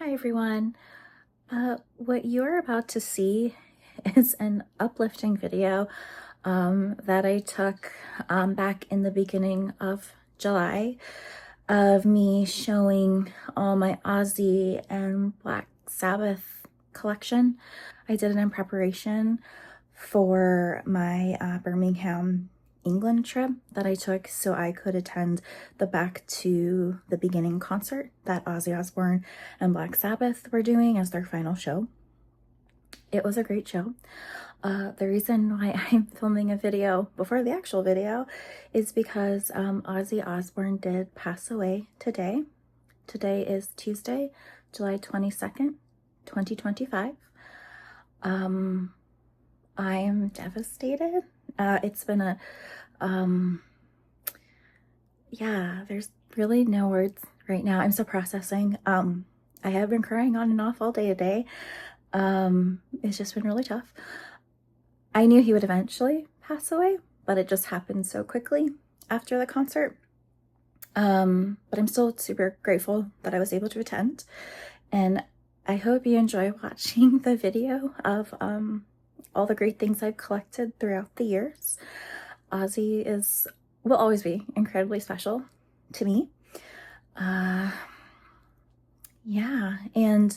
Hi everyone. What you're about to see is an uplifting video that I took back in the beginning of July of me showing all my Ozzy and Black Sabbath collection. I did it in preparation for my Birmingham, England trip that I took so I could attend the Back to the Beginning concert that Ozzy Osbourne and Black Sabbath were doing as their final show. It was a great show. The reason why I'm filming a video before the actual video is because Ozzy Osbourne did pass away today. Today is Tuesday, July 22nd, 2025. I am devastated. It's been a, yeah, there's really no words right now. I'm still processing. I have been crying on and off all day today. It's just been really tough. I knew he would eventually pass away, but it just happened so quickly after the concert. But I'm still super grateful that I was able to attend. And I hope you enjoy watching the video of all the great things I've collected throughout the years. Ozzy will always be incredibly special to me. Yeah, and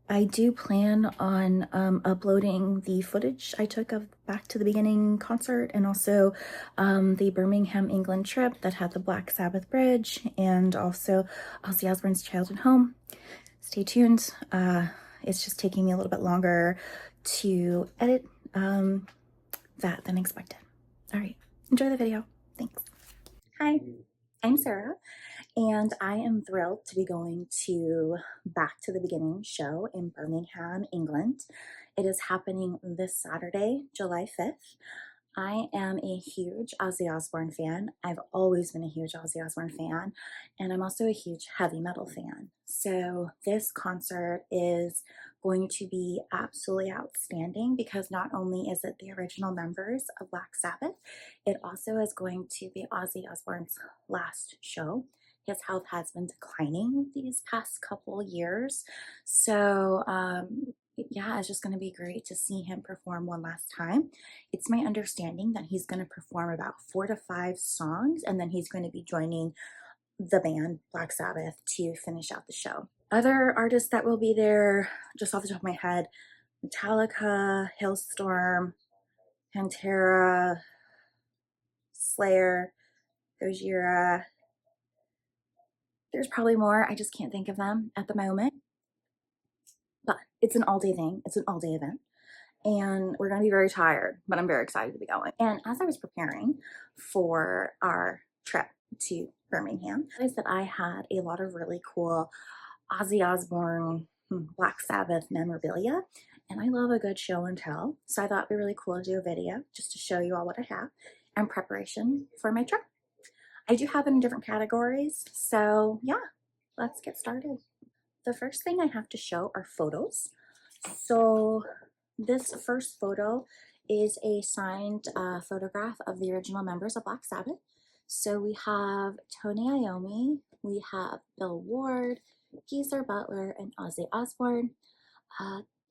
I do plan on uploading the footage I took of Back to the Beginning concert and also the Birmingham, England trip that had the Black Sabbath bridge and also Ozzy Osbourne's childhood home. Stay tuned. It's just taking me a little bit longer to edit that than expected. All right, enjoy the video. Thanks. Hi, I'm Sarah, and I am thrilled to be going to Back to the Beginning show in Birmingham, England. It is happening this Saturday, July 5th. I am a huge Ozzy Osbourne fan. I've always been a huge Ozzy Osbourne fan, and I'm also a huge heavy metal fan. So this concert is going to be absolutely outstanding because not only is it the original members of Black Sabbath, it also is going to be Ozzy Osbourne's last show. His health has been declining these past couple years. So yeah, it's just going to be great to see him perform one last time. It's my understanding that he's going to perform about 4 to 5 songs, and then he's going to be joining the band Black Sabbath to finish out the show. Other artists that will be there, just off the top of my head, Metallica, Hailstorm, Pantera, Slayer, Gojira. There's probably more. I just can't think of them at the moment. But it's an all-day thing. It's an all-day event. And we're going to be very tired, but I'm very excited to be going. And as I was preparing for our trip to Birmingham, I realized that I had a lot of really cool Ozzy Osbourne, Black Sabbath memorabilia, and I love a good show and tell. So I thought it'd be really cool to do a video just to show you all what I have in preparation for my trip. I do have it in different categories, so yeah, let's get started. The first thing I have to show are photos. So this first photo is a signed photograph of the original members of Black Sabbath. So we have Tony Iommi, we have Bill Ward, Geezer Butler, and Ozzy Osbourne.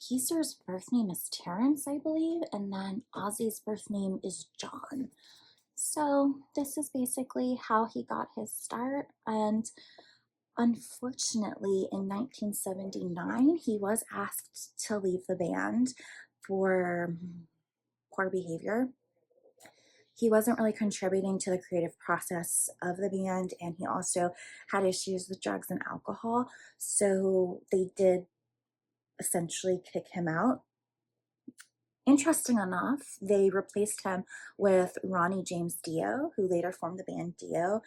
Geezer's birth name is Terrence, I believe, and then Ozzy's birth name is John. So this is basically how he got his start, and unfortunately, in 1979, he was asked to leave the band for poor behavior. He wasn't really contributing to the creative process of the band, and he also had issues with drugs and alcohol. So they did essentially kick him out. Interesting enough, they replaced him with Ronnie James Dio, who later formed the band Dio,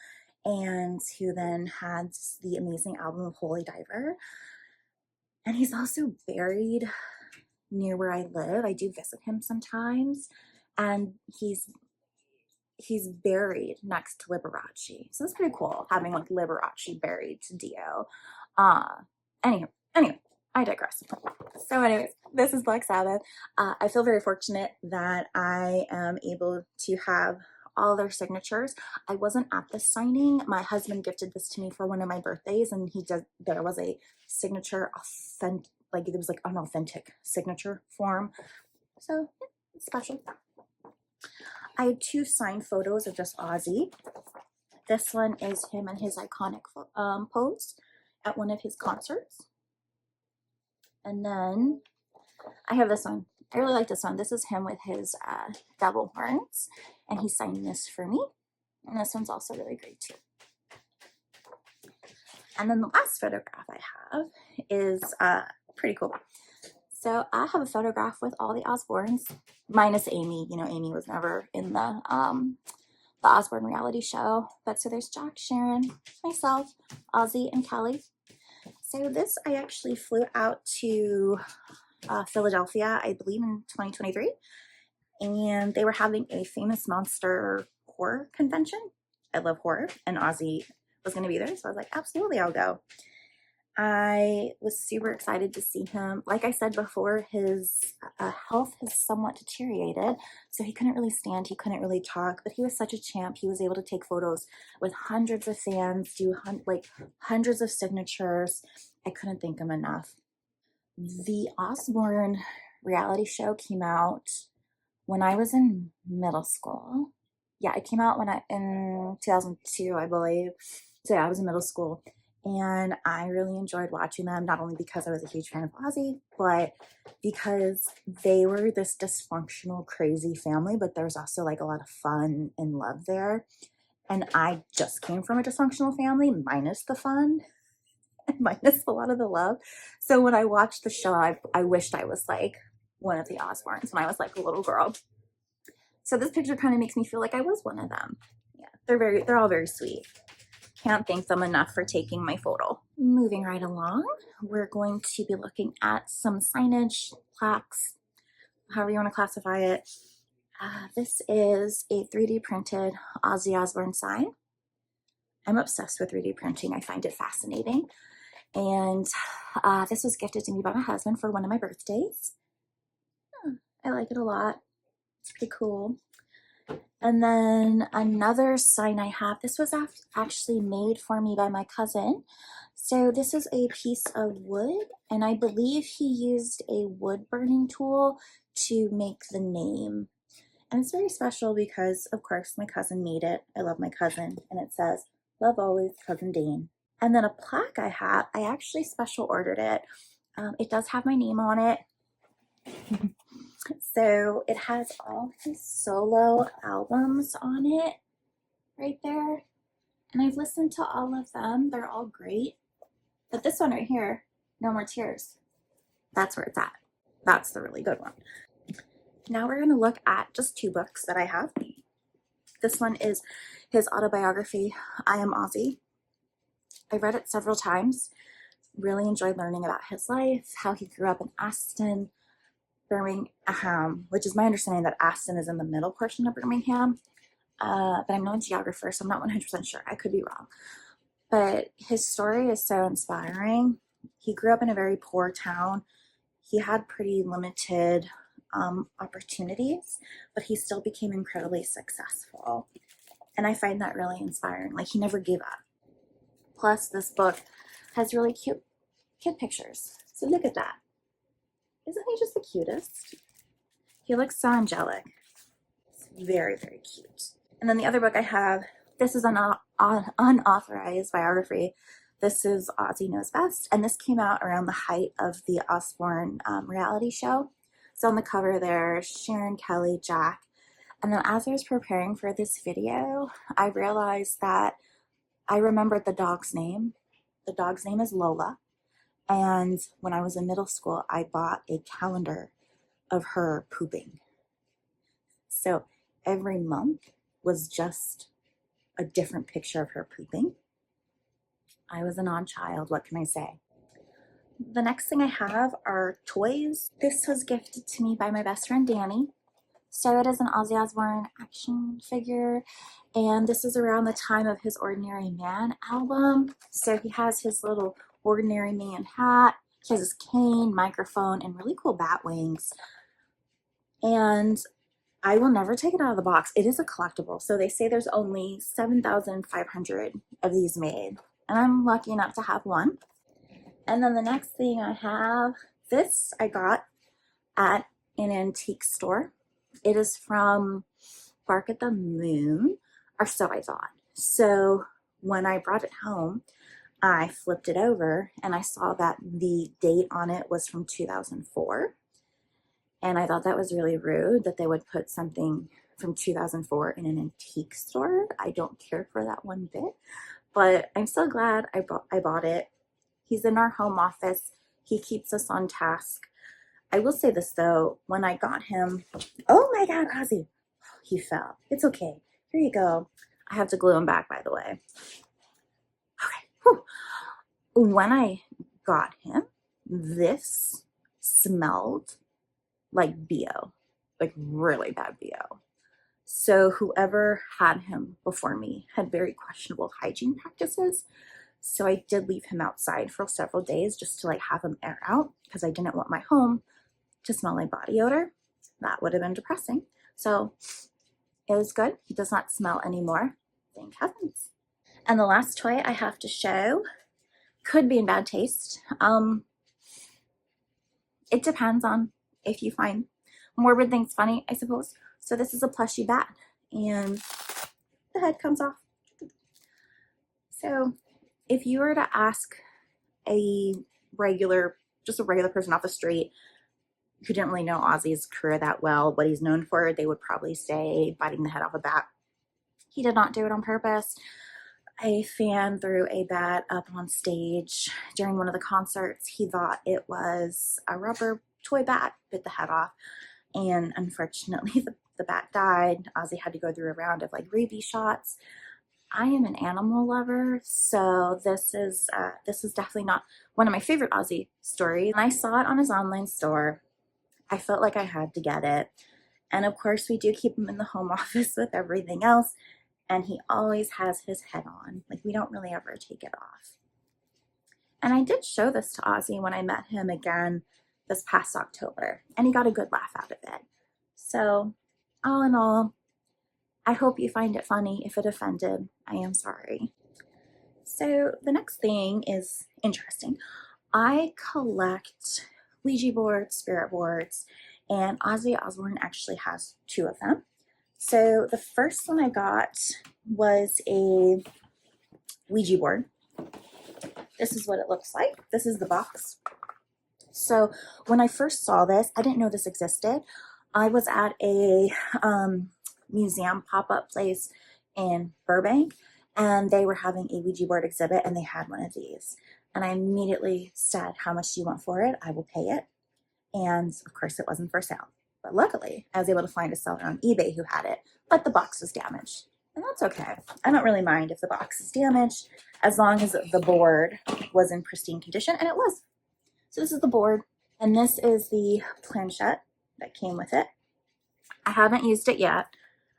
and who then had the amazing album of Holy Diver. And he's also buried near where I live. I do visit him sometimes, and he's buried next to Liberace. So it's pretty cool having like Liberace buried to Dio. Anyway, I digress. So anyways, this is Black Sabbath. I feel very fortunate that I am able to have all their signatures. I wasn't at this signing. My husband gifted this to me for one of my birthdays, and there was a signature authentic, like it was like an authentic signature form. So it's special. I had 2 signed photos of just Ozzy. This one is him in his iconic pose at one of his concerts. And then I have this one. I really like this one. This is him with his devil horns, and he signed this for me. And this one's also really great too. And then the last photograph I have is pretty cool. So I have a photograph with all the Osbournes, minus Amy. You know, Amy was never in the Osbourne reality show. But so there's Jack, Sharon, myself, Ozzy, and Kelly. So this, I actually flew out to Philadelphia, I believe in 2023, and they were having a Famous Monster horror convention. I love horror, and Ozzy was going to be there, so I was like, absolutely, I'll go. I was super excited to see him. Like I said before, his health has somewhat deteriorated, so he couldn't really stand, he couldn't really talk, but he was such a champ. He was able to take photos with hundreds of fans, do like hundreds of signatures. I couldn't thank him enough. The Osbourne reality show came out when I was in middle school. Yeah, it came out in 2002, I believe. So yeah, I was in middle school, and I really enjoyed watching them, not only because I was a huge fan of Ozzy, but because they were this dysfunctional, crazy family, but there was also like a lot of fun and love there. And I just came from a dysfunctional family, minus the fun, minus a lot of the love. So when I watched the show, I wished I was like one of the Osbournes when I was like a little girl. So this picture kind of makes me feel like I was one of them. Yeah, they're all very sweet. Can't thank them enough for taking my photo. Moving right along, we're going to be looking at some signage, plaques, however you want to classify it. This is a 3D printed Ozzy Osbourne sign. I'm obsessed with 3D printing. I find it fascinating. And this was gifted to me by my husband for one of my birthdays. I like it a lot. It's pretty cool. And then another sign I have, this was actually made for me by my cousin. So this is a piece of wood, and I believe he used a wood burning tool to make the name. And it's very special because, of course, my cousin made it. I love my cousin. And it says, "Love always, Cousin Dane." And then a plaque I have, I actually special ordered it. It does have my name on it. So it has all his solo albums on it right there. And I've listened to all of them. They're all great. But this one right here, No More Tears, that's where it's at. That's the really good one. Now we're going to look at just 2 books that I have. This one is his autobiography, I Am Ozzy. I read it several times. Really enjoyed learning about his life, how he grew up in Aston, Birmingham, which is my understanding that Aston is in the middle portion of Birmingham. But I'm not a geographer, so I'm not 100% sure. I could be wrong. But his story is so inspiring. He grew up in a very poor town. He had pretty limited opportunities, but he still became incredibly successful. And I find that really inspiring. Like, he never gave up. Plus, this book has really cute kid pictures. So look at that. Isn't he just the cutest? He looks so angelic. It's very, very cute. And then the other book I have, this is an unauthorized biography. This is Ozzy Knows Best, and this came out around the height of the Osbourne reality show. So on the cover there's Sharon, Kelly, Jack. And then as I was preparing for this video, I realized that I remembered the dog's name. The dog's name is Lola. And when I was in middle school, I bought a calendar of her pooping. So every month was just a different picture of her pooping. I was an odd child, what can I say? The next thing I have are toys. This was gifted to me by my best friend, Danny. So it is an Ozzy Osbourne action figure, and this is around the time of his Ordinary Man album. So he has his little Ordinary Man hat, he has his cane, microphone, and really cool bat wings. And I will never take it out of the box. It is a collectible. So they say there's only 7,500 of these made. And I'm lucky enough to have one. And then the next thing I have, this I got at an antique store. It is from Bark at the Moon, or so I thought. So when I brought it home, I flipped it over and I saw that the date on it was from 2004. And I thought that was really rude that they would put something from 2004 in an antique store. I don't care for that one bit, but I'm so glad I bought it. He's in our home office. He keeps us on task. I will say this though, when I got him, oh my God, Ozzy, he fell. It's okay. Here you go. I have to glue him back, by the way. Okay. Whew. When I got him, this smelled like BO, like really bad BO. So whoever had him before me had very questionable hygiene practices. So I did leave him outside for several days just to like have him air out because I didn't want my home to smell like body odor. That would have been depressing. So it was good. He does not smell anymore. Thank heavens. And the last toy I have to show could be in bad taste. It depends on if you find morbid things funny, I suppose. So this is a plushy bat and the head comes off. So if you were to ask just a regular person off the street who didn't really know Ozzy's career that well, what he's known for, they would probably say biting the head off a bat. He did not do it on purpose. A fan threw a bat up on stage during one of the concerts. He thought it was a rubber toy bat, bit the head off, and unfortunately the bat died. Ozzy had to go through a round of like rabies shots. I am an animal lover, so this is definitely not one of my favorite Ozzy stories. When I saw it on his online store, I felt like I had to get it. And of course, we do keep him in the home office with everything else, and he always has his head on. Like, we don't really ever take it off. And I did show this to Ozzy when I met him again this past October, and he got a good laugh out of it. So, all in all, I hope you find it funny. If it offended, I am sorry. So the next thing is interesting. I collect Ouija boards, spirit boards, and Ozzy Osbourne actually has two of them. So the first one I got was a Ouija board. This is what it looks like. This is the box. So when I first saw this, I didn't know this existed. I was at a museum pop-up place in Burbank, and they were having a Ouija board exhibit, and they had one of these. And I immediately said, how much do you want for it? I will pay it. And of course, it wasn't for sale. But luckily, I was able to find a seller on eBay who had it, but the box was damaged. And that's okay. I don't really mind if the box is damaged, as long as the board was in pristine condition, and it was. So this is the board, and this is the planchette that came with it. I haven't used it yet.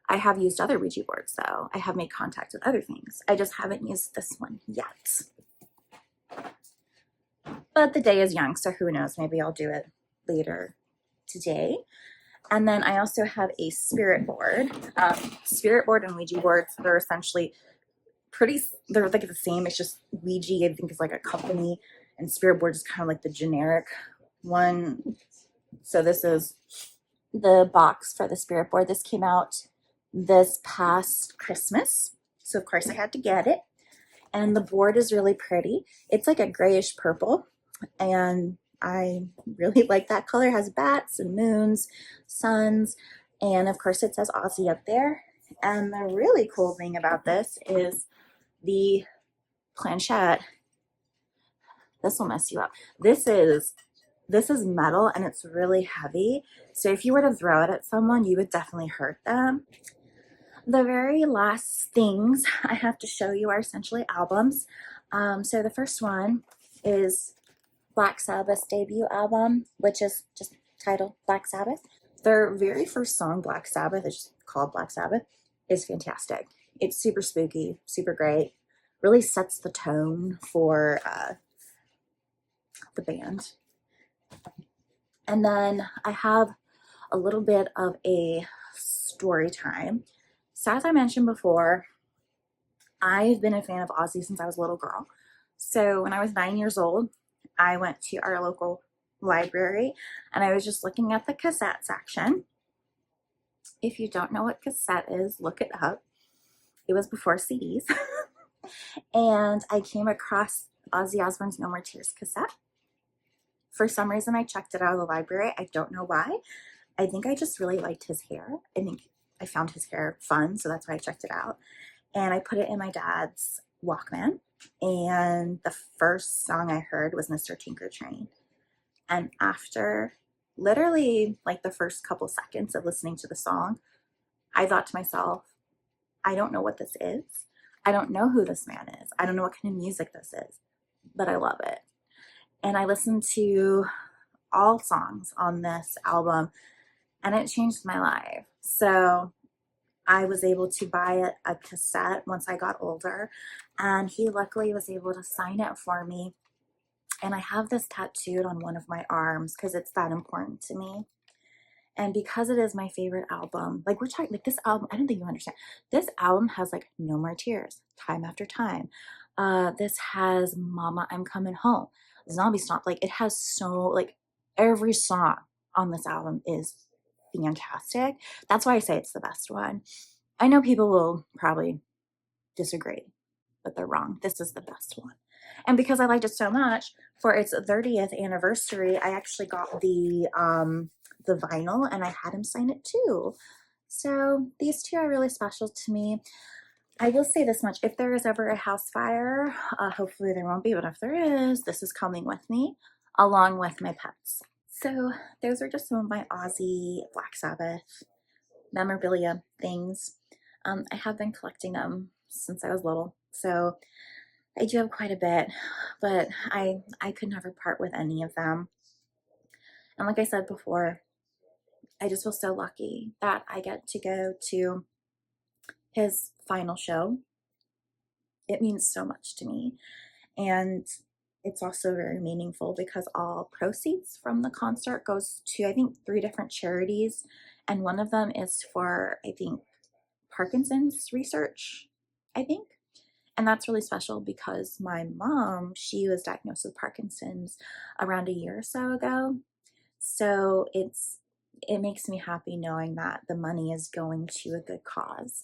I have used other Ouija boards though. I have made contact with other things. I just haven't used this one yet. But the day is young, so who knows? Maybe I'll do it later today. And then I also have a spirit board. Spirit board and Ouija boards, they're essentially they're like the same. It's just Ouija, I think, is like a company, and spirit board is kind of like the generic one. So this is the box for the spirit board. This came out this past Christmas, so of course I had to get it. And the board is really pretty. It's like a grayish purple, and I really like that color. It has bats and moons, suns, and of course it says Ozzy up there. And the really cool thing about this is the planchette. This will mess you up. This is metal, and it's really heavy. So if you were to throw it at someone, you would definitely hurt them. The very last things I have to show you are essentially albums. So the first one is Black Sabbath's debut album, which is just titled Black Sabbath. Their very first song, Black Sabbath, is called Black Sabbath, is fantastic. It's super spooky, super great, really sets the tone for the band. And then I have a little bit of a story time. So as I mentioned before, I've been a fan of Ozzy since I was a little girl. So when I was 9 years old, I went to our local library and I was just looking at the cassette section. If you don't know what cassette is, look it up. It was before CDs. And I came across Ozzy Osbourne's No More Tears cassette. For some reason, I checked it out of the library. I don't know why. I think I just really liked his hair. I think I found his hair fun, so that's why I checked it out. And I put it in my dad's Walkman. And the first song I heard was Mr. Tinker Train. And after literally like the first couple seconds of listening to the song, I thought to myself, I don't know what this is. I don't know who this man is. I don't know what kind of music this is, but I love it. And I listened to all songs on this album and it changed my life. So I was able to buy a cassette once I got older, and he luckily was able to sign it for me. And I have this tattooed on one of my arms because it's that important to me. And because it is my favorite album, like we're talking, like this album, I don't think you understand. This album has like No More Tears, Time After Time. This has Mama, I'm Coming Home, Zombie Stomp. Like it has so, like every song on this album is fantastic. That's why I say it's the best one. I know people will probably disagree, but they're wrong. This is the best one. And because I liked it so much, for its 30th anniversary, I actually got the vinyl and I had him sign it too. So these two are really special to me. I will say this much, if there is ever a house fire, hopefully there won't be, but if there is, this is coming with me along with my pets. So those are just some of my Ozzy, Black Sabbath memorabilia things. I have been collecting them since I was little, so I do have quite a bit, but I could never part with any of them. And like I said before, I just feel so lucky that I get to go to his final show. It means so much to me. And it's also very meaningful because all proceeds from the concert goes to, I think, 3 different charities. And one of them is for, I think, Parkinson's research, I think. And that's really special because my mom, she was diagnosed with Parkinson's around a year or so ago. So it makes me happy knowing that the money is going to a good cause.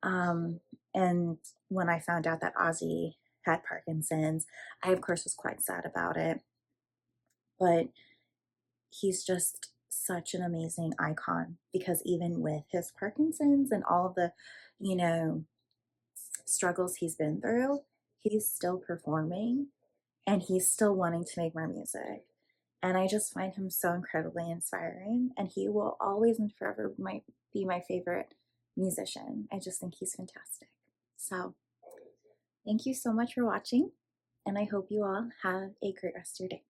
And when I found out that Ozzy had Parkinson's, I of course was quite sad about it. But he's just such an amazing icon because even with his Parkinson's and all the, you know, struggles he's been through, he's still performing and he's still wanting to make more music. And I just find him so incredibly inspiring. And he will always and forever be my favorite musician. I just think he's fantastic. So thank you so much for watching. And I hope you all have a great rest of your day.